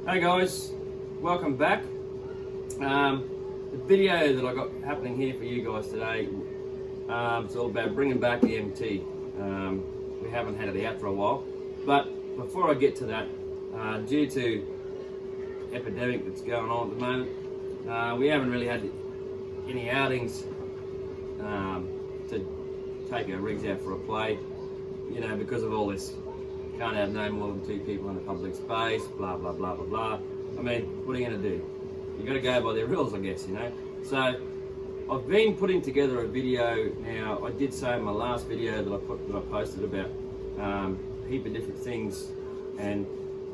Hey guys, welcome back. The video that I got happening here for you guys today, it's all about bringing back the MT. We haven't had it out for a while, but before I get to that, due to epidemic that's going on at the moment, we haven't really had any outings to take our rigs out for a play, you know, because of all this. Can't have no more than 2 people in a public space, blah, blah, blah, blah, blah. I mean, what are you going to do? You got to go by their rules, I guess, you know. So, I've been putting together a video now. I did say in my last video that I posted about a heap of different things. And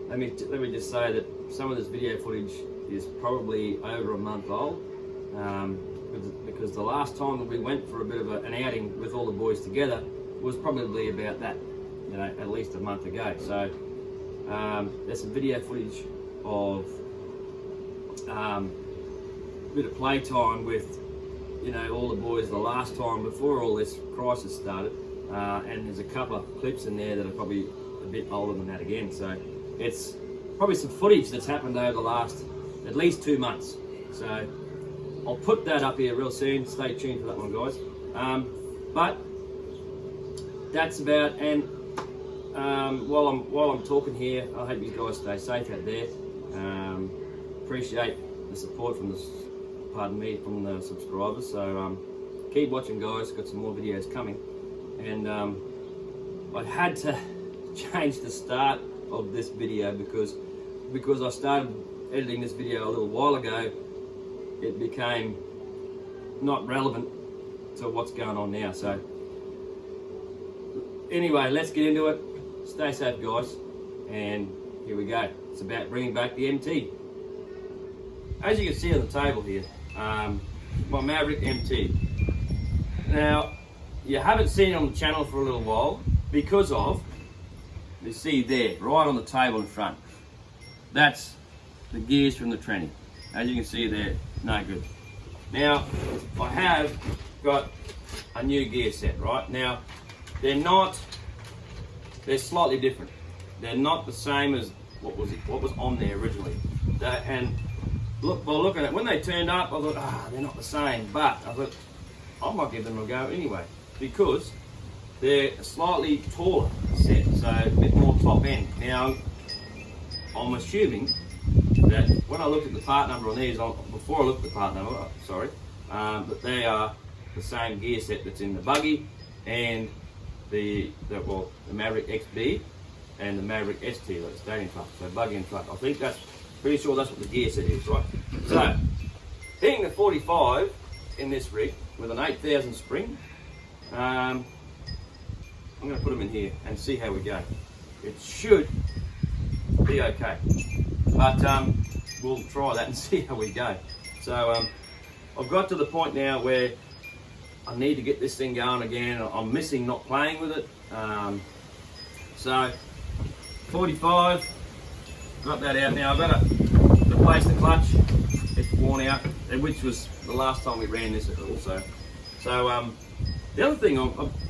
let me just say that some of this video footage is probably over a month old. Because the last time that we went for a bit of an outing with all the boys together was probably about that. You know, at least a month ago. So there's some video footage of a bit of playtime with, you know, all the boys the last time before all this crisis started, and there's a couple of clips in there that are probably a bit older than that again. So it's probably some footage that's happened over the last at least 2 months. So I'll put that up here real soon. Stay tuned for that one, guys. But that's about, and while I'm talking here, I hope you guys stay safe out there. Appreciate the support from the subscribers. So keep watching, guys. Got some more videos coming, and I had to change the start of this video because I started editing this video a little while ago. It became not relevant to what's going on now. So anyway, let's get into it. Stay safe, guys, and here we go. It's about bringing back the MT. As you can see on the table here, my Maverick MT. Now, you haven't seen it on the channel for a little while because of, you see there, right on the table in front, that's the gears from the tranny. As you can see there, no good. Now, I have got a new gear set, right? Now, they're slightly different. They're not the same as what was on there originally. And look, by looking at it, when they turned up, I thought, they're not the same. But I thought, I might give them a go anyway, because they're a slightly taller set, so a bit more top end. Now, I'm assuming that when I looked at the part number on these, before I looked at the part number, that they are the same gear set that's in the buggy and the Maverick XB and the Maverick ST, like stadium truck, so buggy and truck. I think pretty sure that's what the gear set is, right? So, being the 45 in this rig with an 8,000 spring, I'm going to put them in here and see how we go. It should be okay, but we'll try that and see how we go. So, I've got to the point now where I need to get this thing going again. I'm missing not playing with it. So 45, got that out now. I've got to replace the clutch. It's worn out, which was the last time we ran this at all. So the other thing,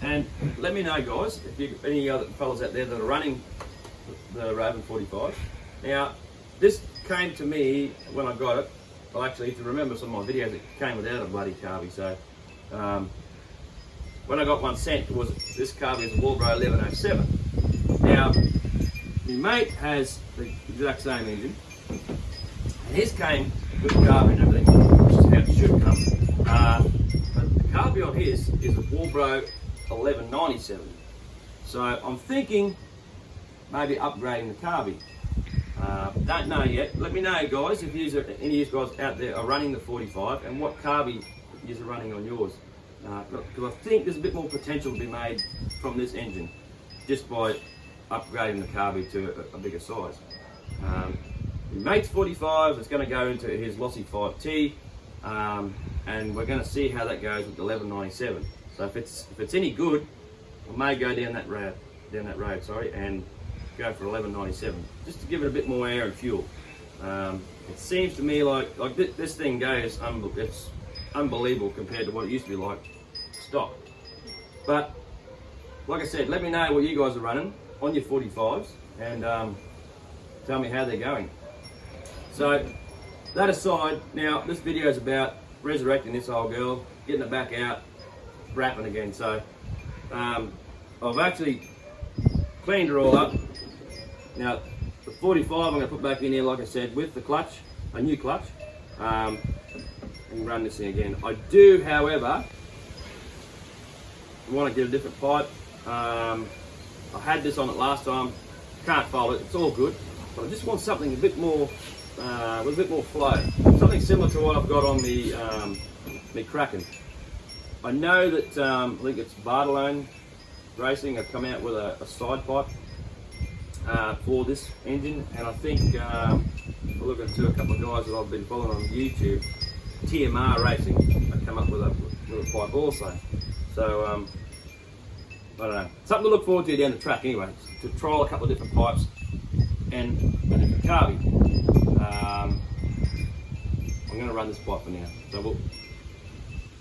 and let me know, guys, if you any other fellas out there that are running the Raven 45. Now, this came to me when I got it. Well, actually, if you remember some of my videos, it came without a bloody carby. So when I got one sent, this carby is a Walbro 1107. Now, my mate has the exact same engine, and his came with the carby and everything, which is how it should come. But the carby on his is a Walbro 1197. So I'm thinking maybe upgrading the carby. Don't know yet. Let me know, guys, if any of you guys out there are running the 45 and what carby you're running on yours. Because I think there's a bit more potential to be made from this engine just by upgrading the carby to a bigger size. My mate's 45 is going to go into his Lossy 5T, and we're going to see how that goes with the 1197. So if it's any good, I may go down that road, and go for 1197 just to give it a bit more air and fuel. It seems to me like this thing goes, it's unbelievable compared to what it used to be like stock. But like I said, let me know what you guys are running on your 45s and tell me how they're going. So that aside, now this video is about resurrecting this old girl, getting it back out, wrapping again. So I've actually cleaned her all up. Now the 45 I'm going to put back in here, like I said, with the clutch, a new clutch, and run this in again. I do, however, want to get a different pipe. I had this on it last time, can't fold it, it's all good, but I just want something a bit more, with a bit more flow. Something similar to what I've got on the Kraken. I know that, I think it's Bartolone Racing have come out with a side pipe for this engine, and I think, I'm looking to a couple of guys that I've been following on YouTube, TMR Racing, have come up with a pipe also. So, I don't know, something to look forward to down the track anyway, to trial a couple of different pipes and a different carby. I'm going to run this pipe for now, so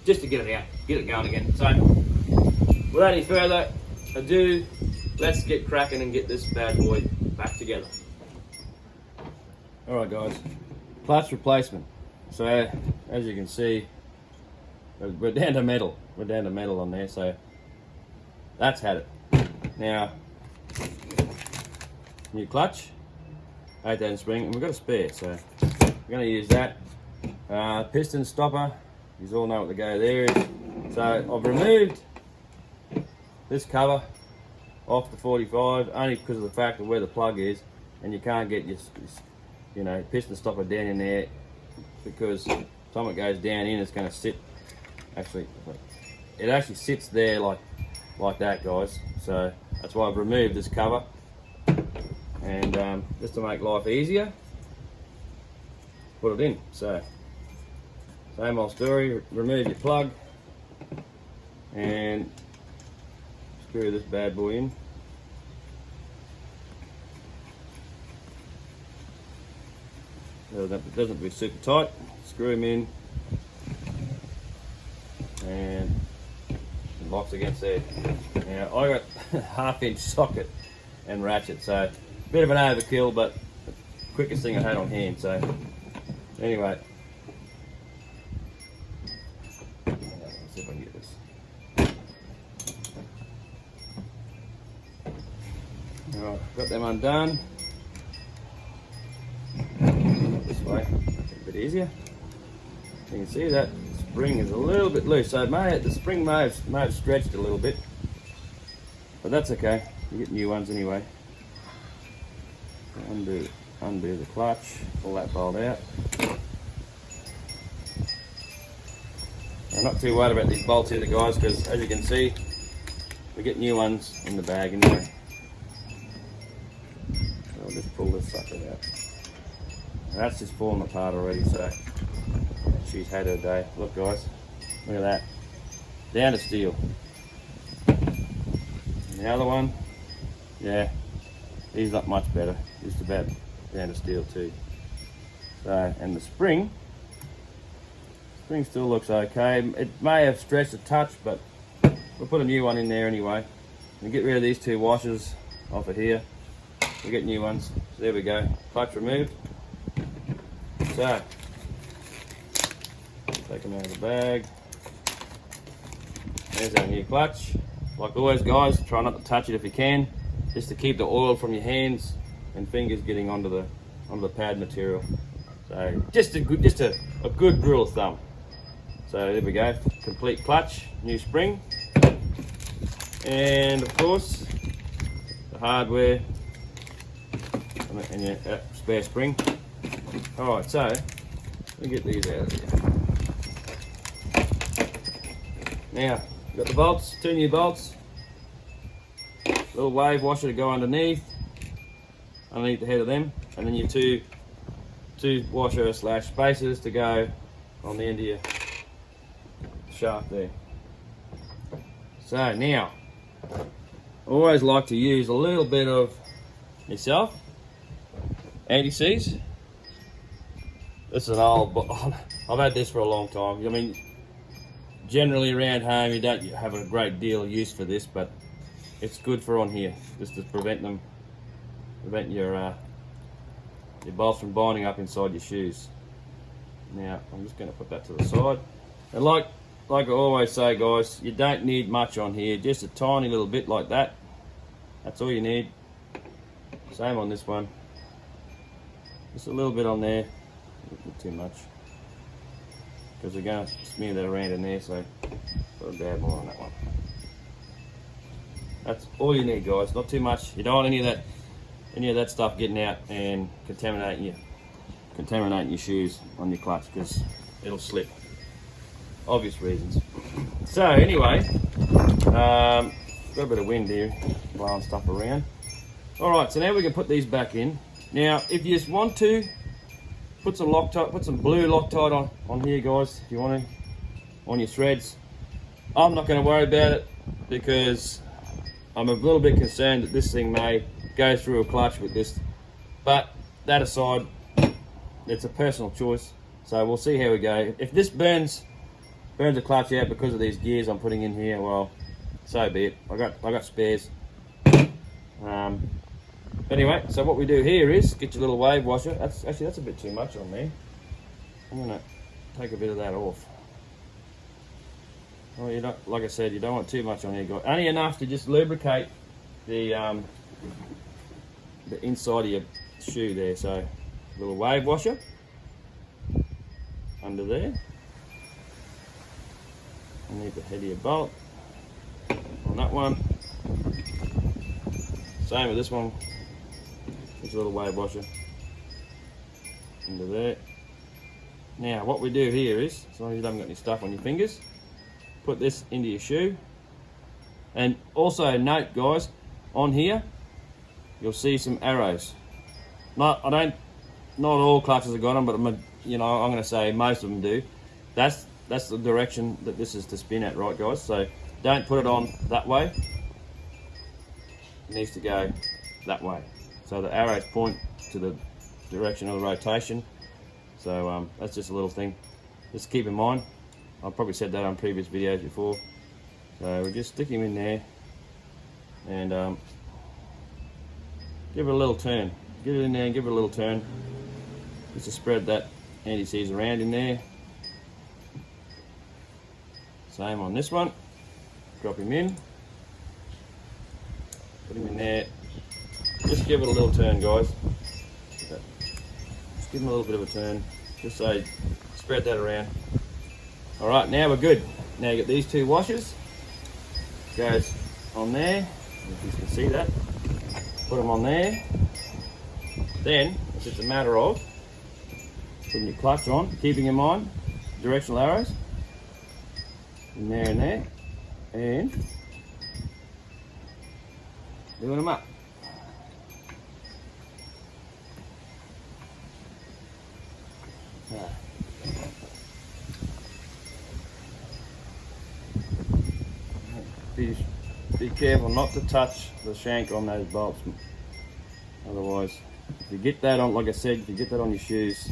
just to get it out, get it going again. So without any further ado, let's get cracking and get this bad boy back together. Alright guys, clutch replacement. So as you can see, we're down to metal. We're down to metal on there, so that's had it. Now, new clutch, 8-10 spring, and we've got a spare, so we're going to use that. Piston stopper, you all know what the go there is. So I've removed this cover off the 45 only because of the fact of where the plug is, and you can't get your piston stopper down in there, because by the time it goes down in, it's going to sit. Actually, it actually sits there like that, guys. So that's why I've removed this cover, and just to make life easier, put it in. So same old story, remove your plug and screw this bad boy in. It doesn't be super tight. Screw them in and it locks against there. Now I got a 1/2 inch socket and ratchet, so a bit of an overkill, but the quickest thing I had on hand. So anyway, let's see if I can get this. Alright, got them undone. This way, a bit easier. You can see that spring is a little bit loose, so the spring may have stretched a little bit, but that's okay. You get new ones anyway. Undo the clutch, pull that bolt out. I'm not too worried about these bolts either, guys, because as you can see, we get new ones in the bag anyway. So I'll just pull this sucker out. That's just falling apart already, so she's had her day. Look guys, look at that. Down to steel. And the other one, yeah, he's not much better. Just about down to steel too. So, and the spring still looks okay. It may have stretched a touch, but we'll put a new one in there anyway. And get rid of these two washers off of here. We'll get new ones. So there we go. Clutch removed. So, take them out of the bag. There's our new clutch. Like always guys, try not to touch it if you can, just to keep the oil from your hands and fingers getting onto the pad material. So just a good rule of thumb. So there we go, complete clutch, new spring, and of course the hardware and your spare spring. Alright, so let me get these out of here. Now, got the bolts, 2 new bolts, little wave washer to go underneath the head of them, and then your two washer / spacers to go on the end of your shaft there. So now, I always like to use a little bit of myself anti-seize. This is an old, I've had this for a long time. I mean, generally around home you don't have a great deal of use for this, but it's good for on here, just to prevent your your bolts from binding up inside your shoes. Now I'm just going to put that to the side, and like I always say, guys, you don't need much on here, just a tiny little bit like that. That's all you need. Same on this one, just a little bit on there, not too much, because we're going to smear that around in there, so put a dab more on that one. That's all you need, guys, not too much. You don't want any of that stuff getting out and contaminating your shoes on your clutch, because it'll slip. Obvious reasons. So anyway, got a bit of wind here blowing stuff around. Alright, so now we can put these back in. Now if you just want to, put some Loctite, put some blue Loctite on here, guys, if you want to, on your threads. I'm not going to worry about it because I'm a little bit concerned that this thing may go through a clutch with this, but that aside, it's a personal choice, so we'll see how we go. If this burns the clutch out because of these gears I'm putting in here, well, so be it. I got spares. Anyway, so what we do here is get your little wave washer. That's a bit too much on there. I'm gonna take a bit of that off. Well, you don't, like I said, you don't want too much on here, guys. Only enough to just lubricate the inside of your shoe there. So a little wave washer under there. Underneath the head of your bolt on that one. Same with this one. Just a little wave washer under there. Now what we do here is, as long as you haven't got any stuff on your fingers, put this into your shoe. And also note, guys, on here you'll see some arrows. Not all clutches have got them, but I'm going to say most of them do. That's the direction that this is to spin at, right, guys? So don't put it on that way. It needs to go that way. So the arrows point to the direction of the rotation. So that's just a little thing. Just keep in mind. I've probably said that on previous videos before. So we just stick him in there and give it a little turn. Get it in there and give it a little turn. Just to spread that anti-seize around in there. Same on this one. Drop him in. Put him in there. Just give it a little turn, guys. Just give him a little bit of a turn. Just so spread that around. Alright, now we're good. Now you get these two washers. Goes on there. If you can see that. Put them on there. Then it's just a matter of putting your clutch on, keeping in mind directional arrows. In there and there. And doing them up. Be careful not to touch the shank on those bolts, otherwise if you get that on, like I said, if you get that on your shoes,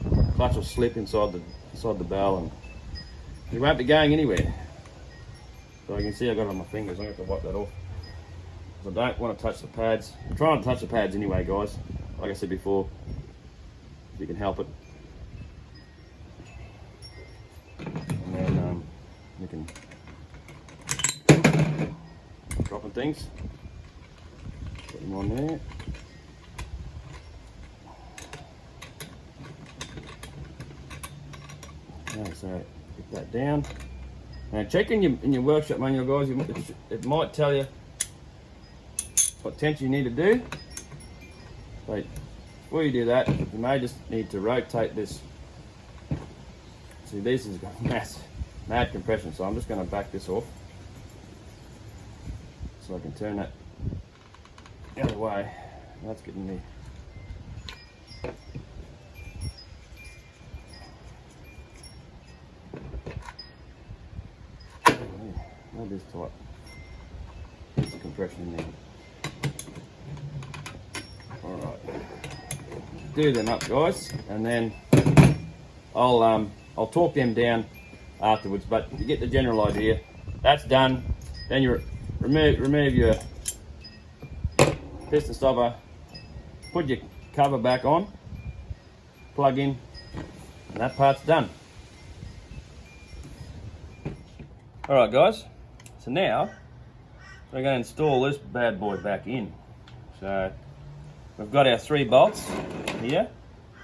the clutch will slip inside the bell and you won't be going anywhere. So you can see I got it on my fingers. I'm going to have to wipe that off. I don't want to touch the pads. I'm trying to touch the pads anyway, guys. Like I said before, if you can help it. And then you can dropping things. Put them on there. Okay, so get that down. Now check in your workshop manual, guys. It might tell you what tension you need to do. But before you do that, you may just need to rotate this. See, this has got mad compression, so I'm just going to back this off so I can turn that the other way. That's getting me. That is tight. There's the compression in there. Alright. Do them up, guys, and then I'll torque them down afterwards, but you get the general idea. That's done. Then you remove your piston stopper, put your cover back on, plug in, and that part's done. Alright guys, so now we're going to install this bad boy back in. So we've got our 3 bolts here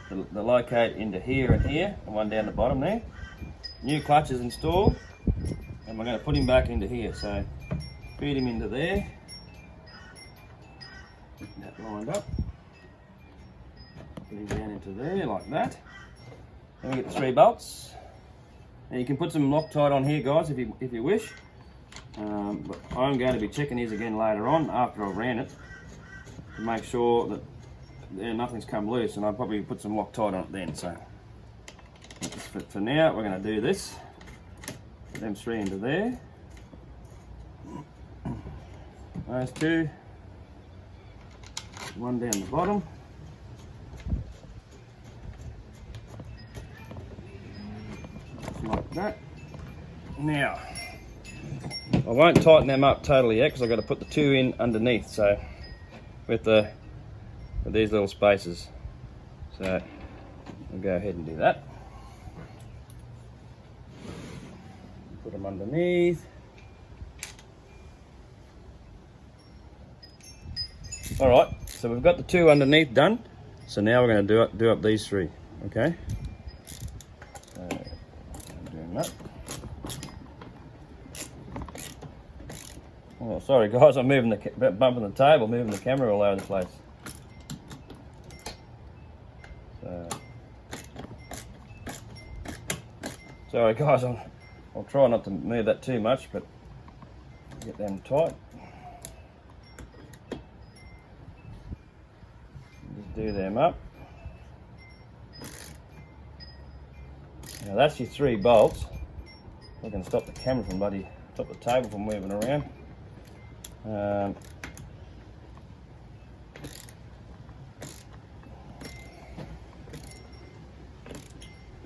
that locate into here and here, and one down the bottom there. New clutch is installed, and we're going to put him back into here. So feed him into there, get that lined up, put him down into there like that. Then we get the 3 bolts, and you can put some Loctite on here guys if you wish, but I'm going to be checking these again later on after I've ran it to make sure that nothing's come loose, and I'll probably put some Loctite on it then. So for now we're going to do this, put them 3 into there, those 2, one down the bottom, like that. Now I won't tighten them up totally yet because I've got to put the 2 in underneath, so with these little spaces. So we'll go ahead and do that. Put them underneath. All right, so we've got the 2 underneath done. So now we're going to do up these 3. Okay. So I'm doing that. Oh, sorry guys, I'm moving bumping the table, moving the camera all over the place. So, sorry guys, I'll try not to move that too much, but get them tight. Just do them up. Now that's your 3 bolts. I can stop the camera from stop the table from moving around. The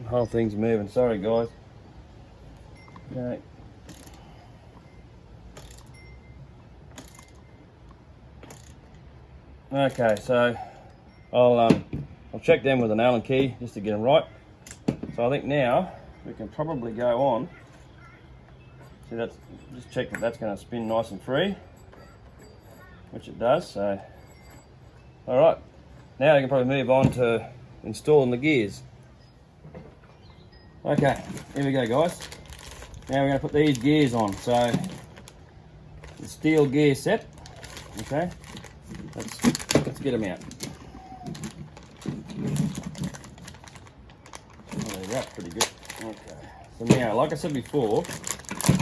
whole thing's moving, sorry guys. Okay, so I'll check them with an Allen key just to get them right. So I think now we can probably go on. See, that's just check that that's going to spin nice and free, which it does. So all right, now we can probably move on to installing the gears. Okay, here we go guys. Now we're going to put these gears on. So the steel gear set. Okay, let's get them out. Oh, that's pretty good. Okay, so now like I said before,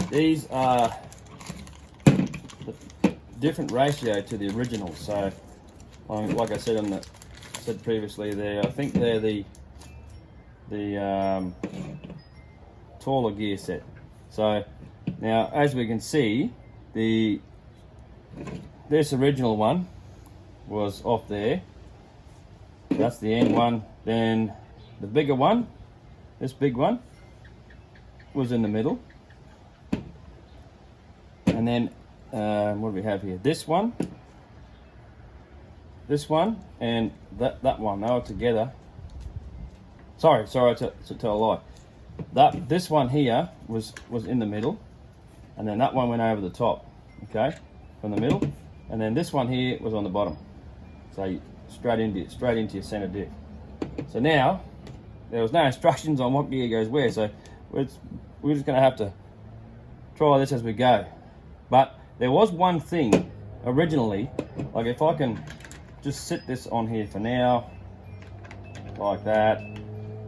these are the different ratio to the original. So like I said said previously there, I think they're the taller gear set. So now as we can see, this original one was off there. That's the end one. Then the bigger one, this big one, was in the middle. And then what do we have here? This one, and that one. They were together. Sorry to tell a lie. This one here was in the middle, and then that one went over the top. Okay, from the middle, and then this one here was on the bottom. So straight into your center diff. So now there was no instructions on what gear goes where. So we're just going to have to try this as we go. But there was one thing originally, like if I can just sit this on here for now, like that.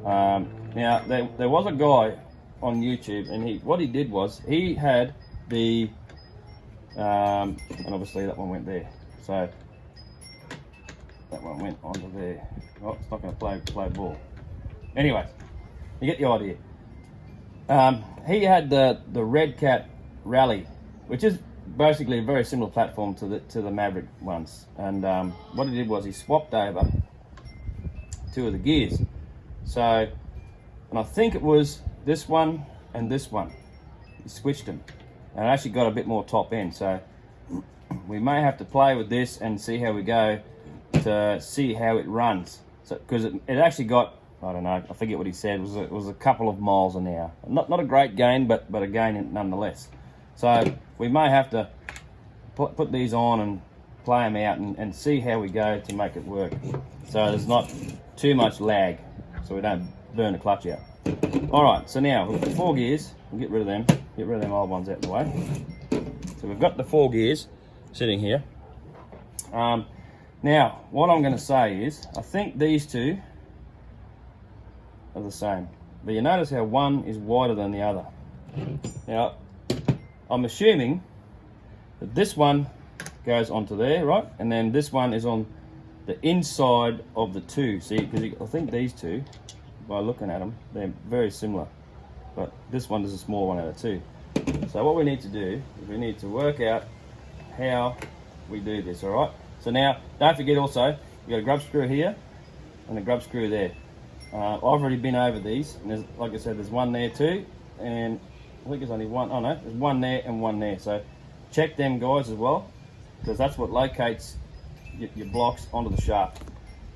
Now there was a guy on YouTube, and what he did was he had the and obviously that one went there, so that one went onto there. Oh, it's not going to play ball. Anyway, you get the idea. He had the Red Cat Rally, which is basically a very similar platform to the Maverick ones. And what he did was he swapped over 2 of the gears. So, and I think it was this one and this one. He switched them, and I actually got a bit more top end. So we may have to play with this and see how we go to see how it runs. So because it actually got I don't know, I forget what he said, it was a couple of miles an hour. Not a great gain, but a gain nonetheless. So we may have to put these on and play them out and see how we go to make it work. So there's not too much lag, so we don't burn the clutch out. All right, so now we've got 4 gears. We'll get rid of them old ones out of the way. So we've got the 4 gears sitting here. Now, what I'm going to say is, I think these two are the same. But you notice how one is wider than the other. Now, I'm assuming that this one goes onto there, right? And then this one is on the inside of the two. See, because I think these two, by looking at them, they're very similar. But this one is a small one out of two. So what we need to do is we need to work out how we do this, all right? So now, don't forget also, you've got a grub screw here and a grub screw there. I've already been over these, and there's, like I said, there's one there too, and I think there's only one, oh no, there's one there and one there. So check them guys as well, because that's what locates your blocks onto the shaft.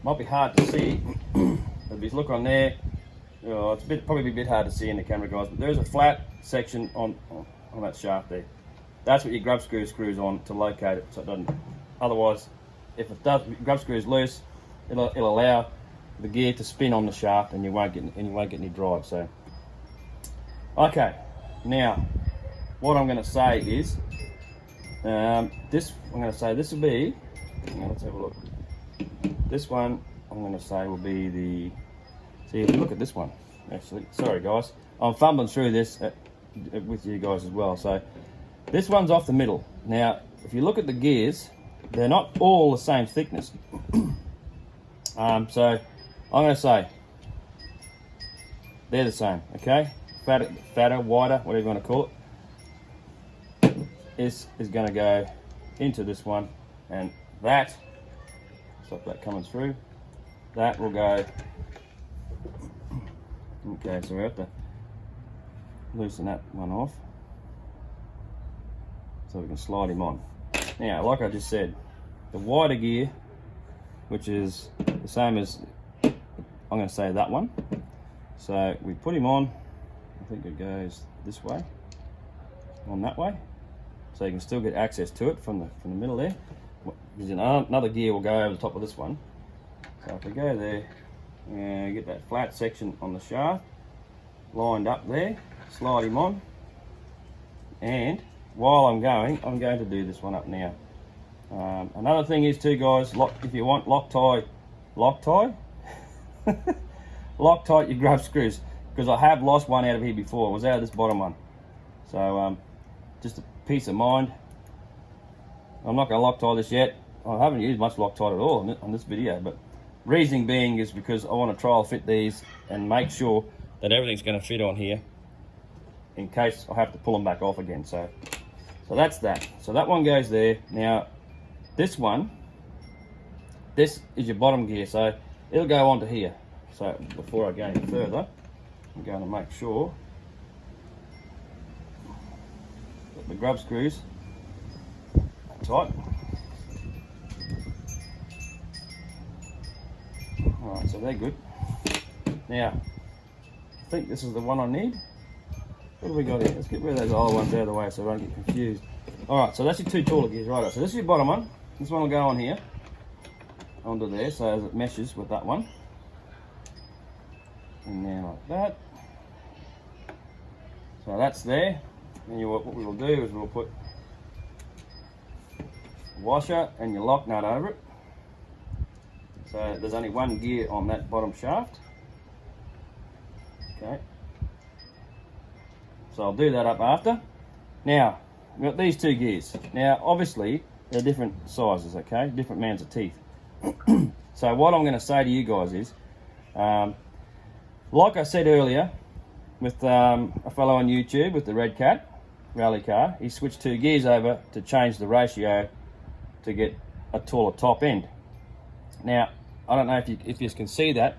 Might be hard to see, but if you look on there, it's probably a bit hard to see in the camera, guys, but there's a flat section on that shaft there. That's what your grub screws on to locate it, so it doesn't. Otherwise, if it does, grub screw is loose, it'll allow the gear to spin on the shaft, and you won't get any drive. So, okay, now what I'm going to say is this. I'm going to say this will be. Let's have a look. This one I'm going to say will be the. See, if you look at this one, actually, sorry guys, I'm fumbling through this with you guys as well. So this one's off the middle. Now, if you look at the gears, they're not all the same thickness. So I'm going to say they're the same, okay? Fatter, wider, whatever you want to call it, is going to go into this one, and that, stop that coming through, that will go, okay, so we have to loosen that one off so we can slide him on. Now, like I just said, the wider gear, which is the same as, I'm going to say that one. So we put him on, I think it goes this way, on that way. So you can still get access to it from the middle there. Because another gear will go over the top of this one. So if we go there, and get that flat section on the shaft, lined up there, slide him on, and while I'm going to do this one up now. Another thing is too, guys, if you want Loctite your grub screws, because I have lost one out of here before. It was out of this bottom one. So just a peace of mind. I'm not going to Loctite this yet. I haven't used much Loctite at all on this video, but reasoning being is because I want to trial fit these and make sure that everything's going to fit on here in case I have to pull them back off again. So that's that. So that one goes there. Now this one, this is your bottom gear, so it'll go onto here. So before I go any further, I'm going to make sure that the grub screws are tight. Alright, so they're good. Now, I think this is the one I need. What have we got here? Let's get rid of those old ones out of the way so I don't get confused. Alright, so that's your two taller gears, right? So this is your bottom one. This one will go on here, onto there, so as it meshes with that one. And now like that. So that's there. And what we will do is we'll put a washer and your lock nut over it. So there's only one gear on that bottom shaft. Okay. So I'll do that up after. Now, we've got these two gears. Now, obviously, they're different sizes, okay? Different mounds of teeth. So what I'm going to say to you guys is, like I said earlier, with a fellow on YouTube with the Red Cat rally car, he switched two gears over to change the ratio to get a taller top end. Now, I don't know if you can see that,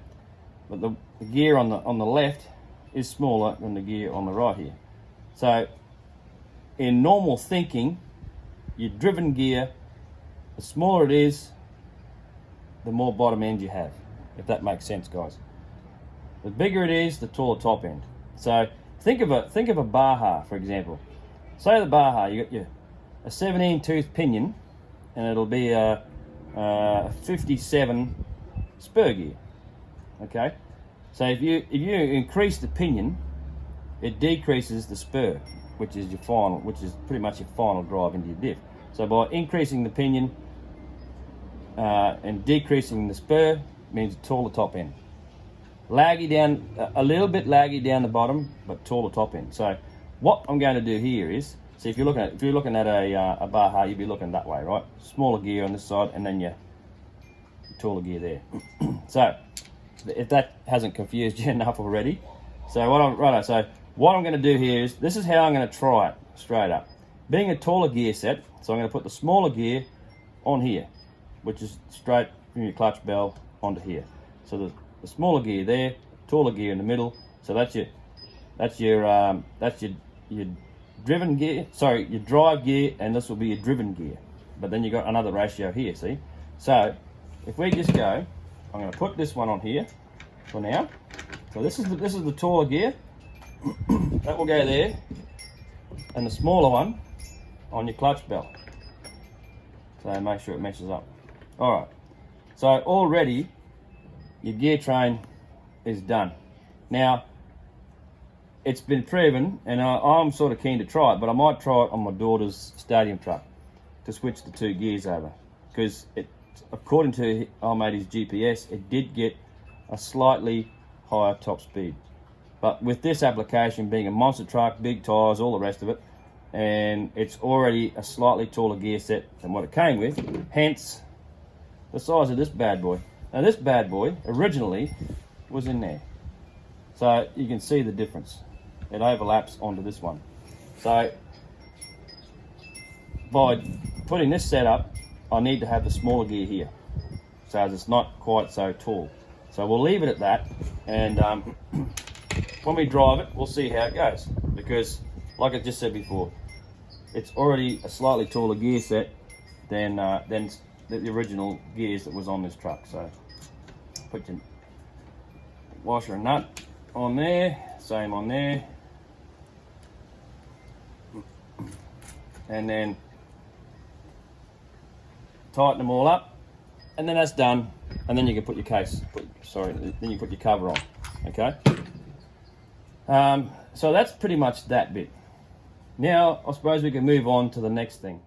but the gear on the left is smaller than the gear on the right here. So, in normal thinking, your driven gear, the smaller it is, the more bottom end you have, if that makes sense, guys. The bigger it is, the taller top end. So think of a Baja, for example. Say the Baja, you got a 17 tooth pinion, and it'll be a 57 spur gear. Okay, so if you increase the pinion, it decreases the spur, which is pretty much your final drive into your diff. So by increasing the pinion and decreasing the spur means a taller top end. Laggy down, a little bit laggy down the bottom, but taller top end. So what I'm going to do here is, see, if you're looking at a Baja, you'd be looking that way, right? Smaller gear on this side, and then your taller gear there. So if that hasn't confused you enough already, so what I'm going to do here is, this is how I'm going to try it straight up. Being a taller gear set, so I'm going to put the smaller gear on here, which is straight from your clutch bell onto here. So the smaller gear there, taller gear in the middle. So that's your driven gear. Sorry, your drive gear, and this will be your driven gear. But then you got another ratio here. See. So if we just go, I'm going to put this one on here for now. So this is the taller gear. That will go there, and the smaller one on your clutch bell. So make sure it matches up. All right. So already your gear train is done. Now it's been proven, and I'm sort of keen to try it, but I might try it on my daughter's stadium truck to switch the two gears over, because according to our mate's GPS, it did get a slightly higher top speed. But with this application being a monster truck, big tyres, all the rest of it, and it's already a slightly taller gear set than what it came with, hence the size of this bad boy. Now this bad boy originally was in there. So you can see the difference. It overlaps onto this one. So by putting this setup, I need to have the smaller gear here, so as it's not quite so tall. So we'll leave it at that, and when we drive it, we'll see how it goes, because like I just said before, it's already a slightly taller gear set than the original gears that was on this truck. So put your washer and nut on there, same on there, and then tighten them all up, and then that's done, and then you can put your then you put your cover on. Okay, so that's pretty much that bit. Now I suppose we can move on to the next thing.